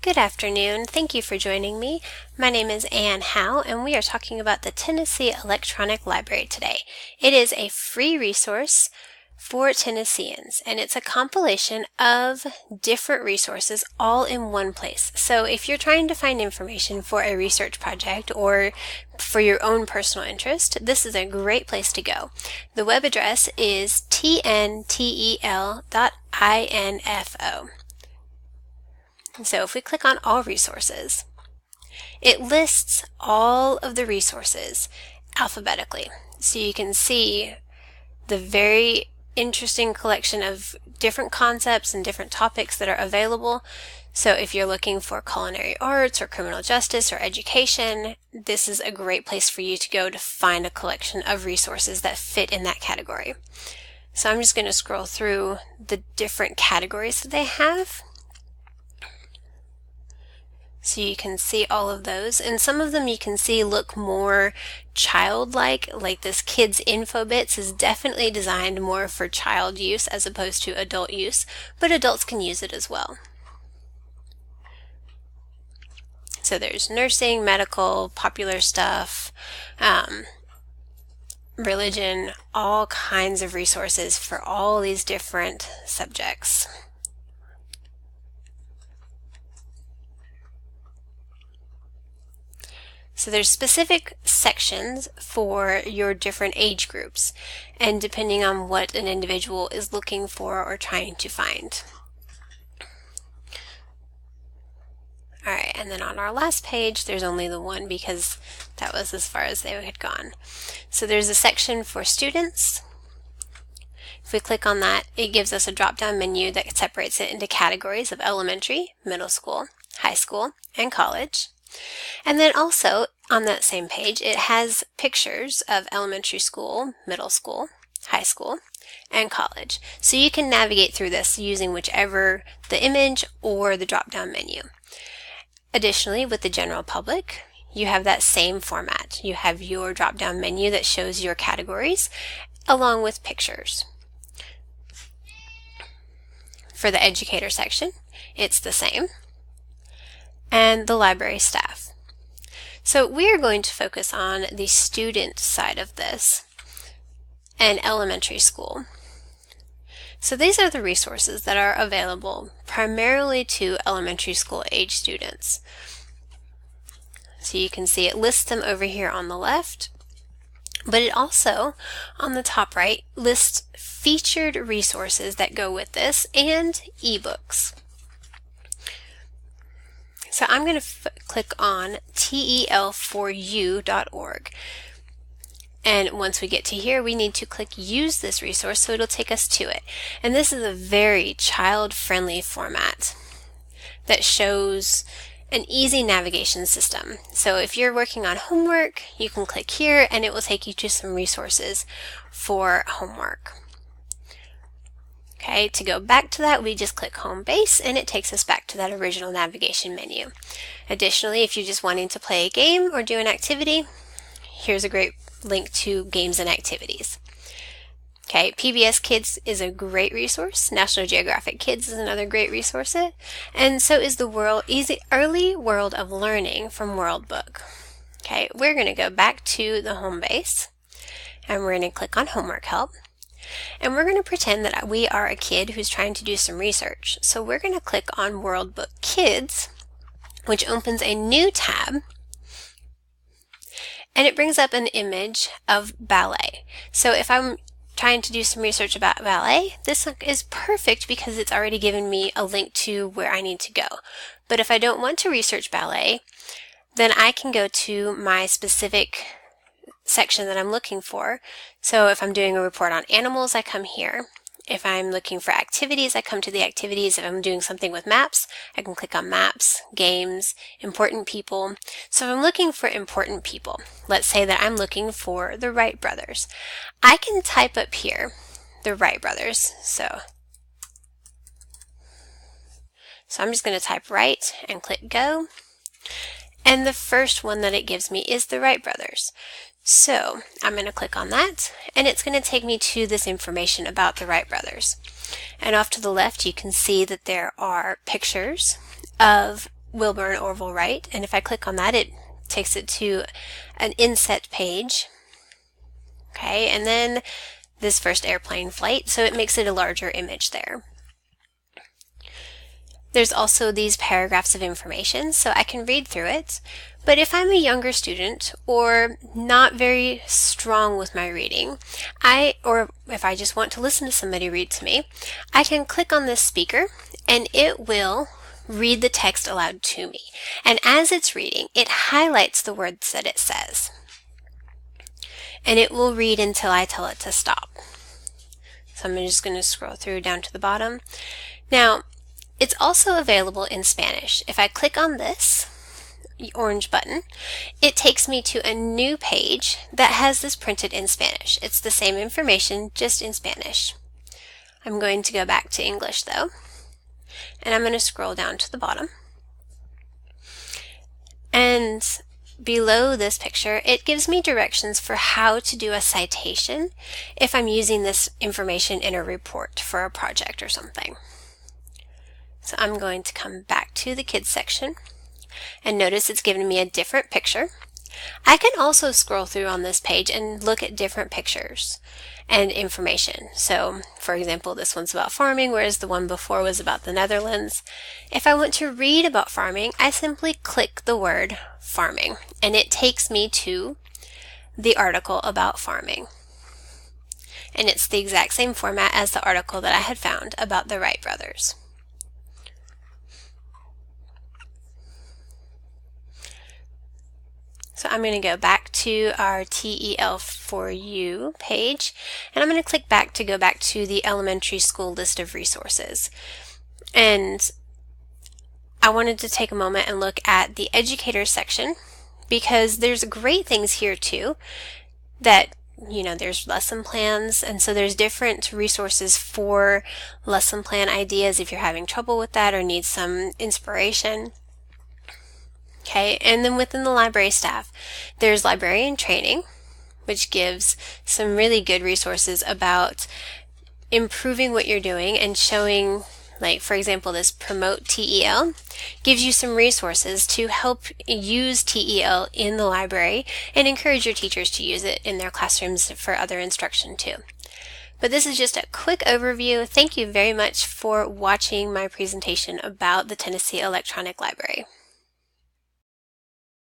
Good afternoon. Thank you for joining me. My name is Ann Howe, and we are talking about the Tennessee Electronic Library today. It is a free resource for Tennesseans, and it's a compilation of different resources all in one place. So if you're trying to find information for a research project or for your own personal interest, this is a great place to go. The web address is tntel.info. So if we click on all resources, it lists all of the resources alphabetically. So you can see the very interesting collection of different concepts and different topics that are available. So if you're looking for culinary arts or criminal justice or education, this is a great place for you to go to find a collection of resources that fit in that category. So I'm just going to scroll through the different categories that they have. So you can see all of those, and some of them you can see look more childlike, like this kids info bits is definitely designed more for child use as opposed to adult use, but adults can use it as well. So there's nursing, medical, popular stuff, religion, all kinds of resources for all these different subjects. So there's specific sections for your different age groups, and depending on what an individual is looking for or trying to find. Alright, and then on our last page, there's only the one because that was as far as they had gone. So there's a section for students. If we click on that, it gives us a drop-down menu that separates it into categories of elementary, middle school, high school, and college. And then also on that same page, it has pictures of elementary school, middle school, high school, and college. So you can navigate through this using whichever the image or the drop-down menu. Additionally, with the general public, you have that same format. You have your drop-down menu that shows your categories along with pictures. For the educator section, it's the same. And the library staff. So we are going to focus on the student side of this and elementary school. So these are the resources that are available primarily to elementary school age students. So you can see it lists them over here on the left, but it also on the top right lists featured resources that go with this and ebooks. So I'm going to click on tel4u.org. And once we get to here, we need to click use this resource so it'll take us to it. And this is a very child-friendly format that shows an easy navigation system. So if you're working on homework, you can click here and it will take you to some resources for homework. Okay, to go back to that, we just click home base and it takes us back to that original navigation menu. Additionally, if you're just wanting to play a game or do an activity, here's a great link to games and activities. Okay, PBS Kids is a great resource. National Geographic Kids is another great resource. And so is the Early World of Learning from World Book. Okay, we're going to go back to the home base and we're going to click on Homework Help. And we're going to pretend that we are a kid who's trying to do some research. So we're going to click on World Book Kids, which opens a new tab, and it brings up an image of ballet. So if I'm trying to do some research about ballet, this is perfect because it's already given me a link to where I need to go. But if I don't want to research ballet, then I can go to my specific section that I'm looking for. So if I'm doing a report on animals, I come here. If I'm looking for activities, I come to the activities. If I'm doing something with maps, I can click on maps, games, important people. So if I'm looking for important people, let's say that I'm looking for the Wright brothers. I can type up here the Wright brothers. So I'm just going to type Wright and click go. And the first one that it gives me is the Wright brothers. So I'm going to click on that and it's going to take me to this information about the Wright brothers. And off to the left you can see that there are pictures of Wilbur and Orville Wright, and if I click on that, it takes it to an inset page. Okay, and then this first airplane flight, so it makes it a larger image there. There's also these paragraphs of information, so I can read through it. But if I'm a younger student or not very strong with my reading, or if I just want to listen to somebody read to me, I can click on this speaker and it will read the text aloud to me. And as it's reading, it highlights the words that it says. And it will read until I tell it to stop. So I'm just going to scroll through down to the bottom. Now, it's also available in Spanish. If I click on this orange button, it takes me to a new page that has this printed in Spanish. It's the same information, just in Spanish. I'm going to go back to English though, and I'm going to scroll down to the bottom. And below this picture, it gives me directions for how to do a citation if I'm using this information in a report for a project or something. So I'm going to come back to the kids section and notice it's giving me a different picture. I can also scroll through on this page and look at different pictures and information. So for example, this one's about farming, whereas the one before was about the Netherlands. If I want to read about farming, I simply click the word farming and it takes me to the article about farming. And it's the exact same format as the article that I had found about the Wright brothers. So I'm going to go back to our TEL4U page, and I'm going to click back to go back to the elementary school list of resources. And I wanted to take a moment and look at the educators section, because there's great things here too, that there's lesson plans, and so there's different resources for lesson plan ideas if you're having trouble with that or need some inspiration. Okay, and then within the library staff, there's librarian training, which gives some really good resources about improving what you're doing and showing, like for example, this Promote TEL gives you some resources to help use TEL in the library and encourage your teachers to use it in their classrooms for other instruction too. But this is just a quick overview. Thank you very much for watching my presentation about the Tennessee Electronic Library.